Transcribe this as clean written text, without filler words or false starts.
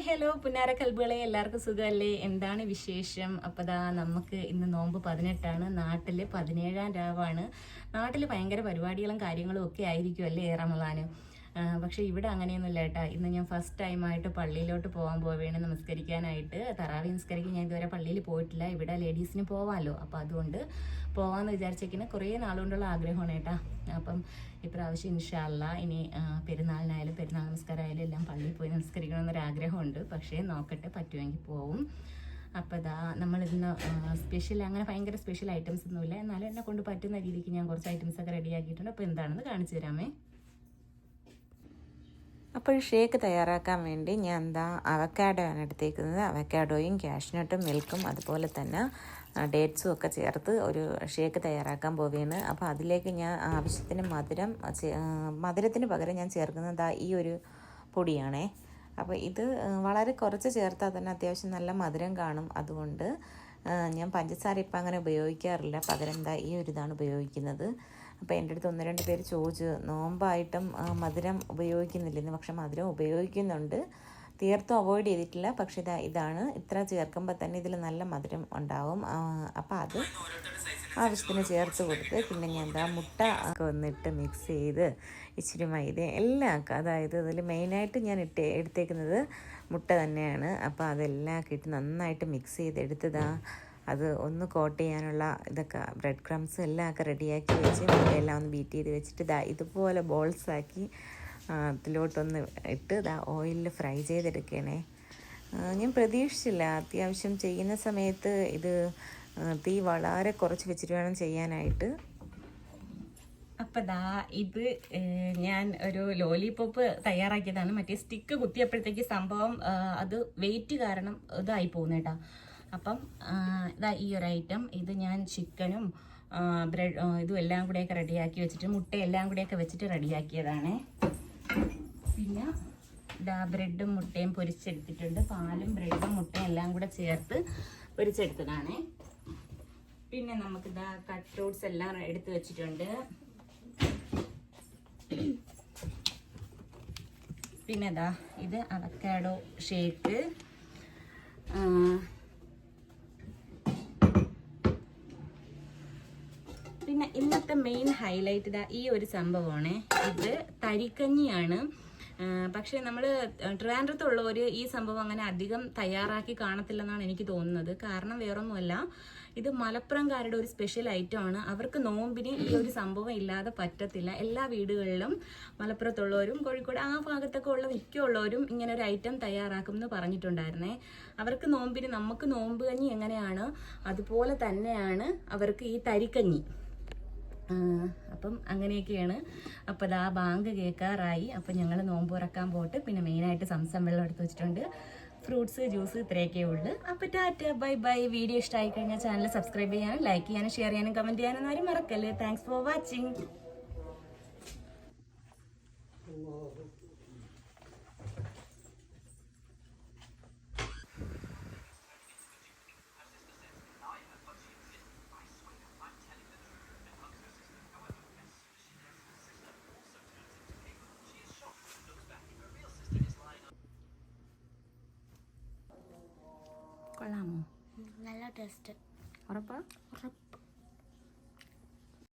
Hello പുന്നാര കൽബുകളെ, എല്ലാവർക്കും സുഖമല്ലേ? എന്താണ് വിശേഷം? അപ്പോൾ ദാ നമുക്ക് ഇന്ന് നോമ്പ് 18ആണ്, നാട്ടിൽ 17-ാം രാവാണ്. നാട്ടിൽ ഭയങ്കര പരിപാടികളും കാര്യങ്ങളും ഒക്കെ ആയിരിക്കും അല്ലേ റമളാന്. പക്ഷേ ഇവിടെ അങ്ങനെയൊന്നുമില്ല കേട്ടാ. ഇന്ന് ഞാൻ ഫസ്റ്റ് ടൈമായിട്ട് പള്ളിയിലോട്ട് പോകാൻ പോവുകയാണ് നമസ്കരിക്കാനായിട്ട്. തറാവി നമസ്കരിക്കാൻ ഞാൻ ഇതുവരെ പള്ളിയിൽ പോയിട്ടില്ല. ഇവിടെ ലേഡീസിന് പോവാമല്ലോ, അപ്പോൾ അതുകൊണ്ട് പോകാമെന്ന് വിചാരിച്ചേക്കുന്ന കുറേ നാളുകൊണ്ടുള്ള ആഗ്രഹമാണ് കേട്ടാ. അപ്പം ഇപ്രാവശ്യം ഇൻഷാ അല്ലാ ഇനി പെരുന്നാളിനായാലും പെരുന്നാൾ നമസ്കാരമായാലും എല്ലാം പള്ളിയിൽ പോയി നമസ്കരിക്കണമെന്നൊരാഗ്രഹമുണ്ട്. പക്ഷേ നോക്കട്ടെ, പറ്റുമെങ്കിൽ പോവും. അപ്പോൾ ഇതാ നമ്മളിന്ന് സ്പെഷ്യൽ അങ്ങനെ ഭയങ്കര സ്പെഷ്യൽ ഐറ്റംസ് ഒന്നുമില്ല, എന്നാലും എന്നെ കൊണ്ട് പറ്റുന്ന രീതിക്ക് ഞാൻ കുറച്ച് ഐറ്റംസൊക്കെ റെഡിയാക്കിയിട്ടുണ്ട്. അപ്പോൾ എന്താണെന്ന് കാണിച്ചു തരാമേ. അപ്പോൾ ഷേക്ക് തയ്യാറാക്കാൻ വേണ്ടി ഞാൻ അവക്കാഡോ ആണ് എടുത്തേക്കുന്നത്. അവക്കാഡോയും കാഷ്നട്ടും മിൽക്കും അതുപോലെ തന്നെ ഡേറ്റ്സും ഒക്കെ ചേർത്ത് ഒരു ഷേക്ക് തയ്യാറാക്കാൻ പോവുകയാണ്. അപ്പോൾ അതിലേക്ക് ഞാൻ ആവശ്യത്തിന് മധുരത്തിന് പകരം ഞാൻ ചേർക്കുന്നത് ഈ ഒരു പൊടിയാണേ. അപ്പോൾ ഇത് വളരെ കുറച്ച് ചേർത്താൽ തന്നെ അത്യാവശ്യം നല്ല മധുരം കാണും. അതുകൊണ്ട് ഞാൻ പഞ്ചസാര ഇപ്പം അങ്ങനെ ഉപയോഗിക്കാറില്ല, പകരം ഈ ഒരു ഇതാണ് ഉപയോഗിക്കുന്നത്. അപ്പോൾ എൻ്റെ അടുത്ത് 1-2 പേര് ചോദിച്ചു, നോമ്പായിട്ടും മധുരം ഉപയോഗിക്കുന്നില്ലെന്ന്. പക്ഷെ മധുരം ഉപയോഗിക്കുന്നുണ്ട്, തീർത്തും അവോയ്ഡ് ചെയ്തിട്ടില്ല. പക്ഷേ ഇതാണ് ഇത്ര ചേർക്കുമ്പോൾ തന്നെ ഇതിൽ നല്ല മധുരം ഉണ്ടാവും. അപ്പോൾ അത് ആവശ്യത്തിന് ചേർത്ത് കൊടുത്ത് പിന്നെ ഞാൻ മുട്ട വന്നിട്ട് മിക്സ് ചെയ്ത് ഇച്ചിരി മൈദ എല്ലാം അതായത് അതിൽ മെയിനായിട്ട് ഞാൻ എടുത്തേക്കുന്നത് മുട്ട തന്നെയാണ്. അപ്പോൾ അതെല്ലാം ഇട്ട് നന്നായിട്ട് മിക്സ് ചെയ്തെടുത്തതാ. അത് ഒന്ന് കോട്ട് ചെയ്യാനുള്ള ഇതൊക്കെ ബ്രെഡ് ക്രംസ് എല്ലാം ഒക്കെ റെഡിയാക്കി വെച്ച് എല്ലാം ഒന്ന് ബീറ്റ് ചെയ്ത് വെച്ചിട്ട് ഇതുപോലെ ബോൾസാക്കി അതിലോട്ടൊന്ന് ഇട്ട് ഓയിലിൽ ഫ്രൈ ചെയ്തെടുക്കണേ. ഞാൻ പ്രതീക്ഷിച്ചില്ല, അത്യാവശ്യം ചെയ്യുന്ന സമയത്ത് ഇത് തീ വളരെ കുറച്ച് വെച്ചിട്ട് വേണം ചെയ്യാനായിട്ട്. അപ്പം ഇത് ഞാൻ ഒരു ലോലിപോപ്പ് തയ്യാറാക്കിയതാണ്. മറ്റേ സ്റ്റിക്ക് കുത്തിയപ്പോഴത്തേക്ക് സംഭവം അത് വെയിറ്റ് കാരണം ഇതായി പോകുന്നേട്ടാ. അപ്പം ഈ ഒരു ഐറ്റം ഇത് ഞാൻ ചിക്കനും ബ്രെഡ് ഇതും എല്ലാം കൂടെയൊക്കെ റെഡിയാക്കി വെച്ചിട്ട് മുട്ട എല്ലാം കൂടെയൊക്കെ വെച്ചിട്ട് റെഡിയാക്കിയതാണ്. പിന്നെ ബ്രെഡും മുട്ടയും പൊരിച്ചെടുത്തിട്ടുണ്ട്. പാലും ബ്രെഡും മുട്ടയും എല്ലാം കൂടെ ചേർത്ത് പൊരിച്ചെടുത്തതാണ്. പിന്നെ നമുക്ക് കട്ട് ഫ്രൂട്ട്സ് എല്ലാം എടുത്ത് വെച്ചിട്ടുണ്ട്. പിന്നെ ഇത് അവക്കാഡോ ഷേക്ക്. പിന്നെ ഇന്നത്തെ മെയിൻ ഹൈലൈറ്റ് ഈ ഒരു സംഭവമാണ്. ഇത് തരിക്കഞ്ഞിയാണ്. പക്ഷേ നമ്മൾ ട്രിവാൻഡ്രത്തുള്ളവർ ഈ സംഭവം അങ്ങനെ അധികം തയ്യാറാക്കി കാണത്തില്ലെന്നാണ് എനിക്ക് തോന്നുന്നത്. കാരണം വേറൊന്നുമല്ല, ഇത് മലപ്പുറംകാരുടെ ഒരു സ്പെഷ്യൽ ഐറ്റമാണ്. അവർക്ക് നോമ്പിന് ഈ ഒരു സംഭവം ഇല്ലാതെ പറ്റത്തില്ല. എല്ലാ വീടുകളിലും മലപ്പുറത്തുള്ളവരും കോഴിക്കോട് ആ ഭാഗത്തൊക്കെ ഉള്ള മിക്കുള്ളവരും ഇങ്ങനെ ഒരു ഐറ്റം തയ്യാറാക്കും എന്ന് പറഞ്ഞിട്ടുണ്ടായിരുന്നേ. അവർക്ക് നോമ്പിന് നമുക്ക് നോമ്പ് കഞ്ഞി എങ്ങനെയാണ് അതുപോലെ തന്നെയാണ് അവർക്ക് ഈ തരിക്കഞ്ഞി. അപ്പം അങ്ങനെയൊക്കെയാണ്. അപ്പോൾ ബാങ്ക് കേൾക്കാറായി. അപ്പം ഞങ്ങൾ നോമ്പ് തുറക്കാൻ പോയിട്ട് പിന്നെ മെയിനായിട്ട് സംസം വെള്ളം എടുത്ത് വെച്ചിട്ടുണ്ട്. ഫ്രൂട്ട്സ് ജ്യൂസ് ഇത്രയൊക്കെ ഉള്ളു. അപ്പോൾ ടാറ്റ ബൈ ബൈ. വീഡിയോ ഇഷ്ടമായി കഴിഞ്ഞാൽ ചാനൽ സബ്സ്ക്രൈബ് ചെയ്യാനും ലൈക്ക് ചെയ്യാനും ഷെയർ ചെയ്യാനും കമൻറ്റ് ചെയ്യാനും ആരും മറക്കല്ലേ. Thanks for watching. കൊള്ളാമോ? നല്ല ടേസ്റ്റ്. ഉറപ്പാ?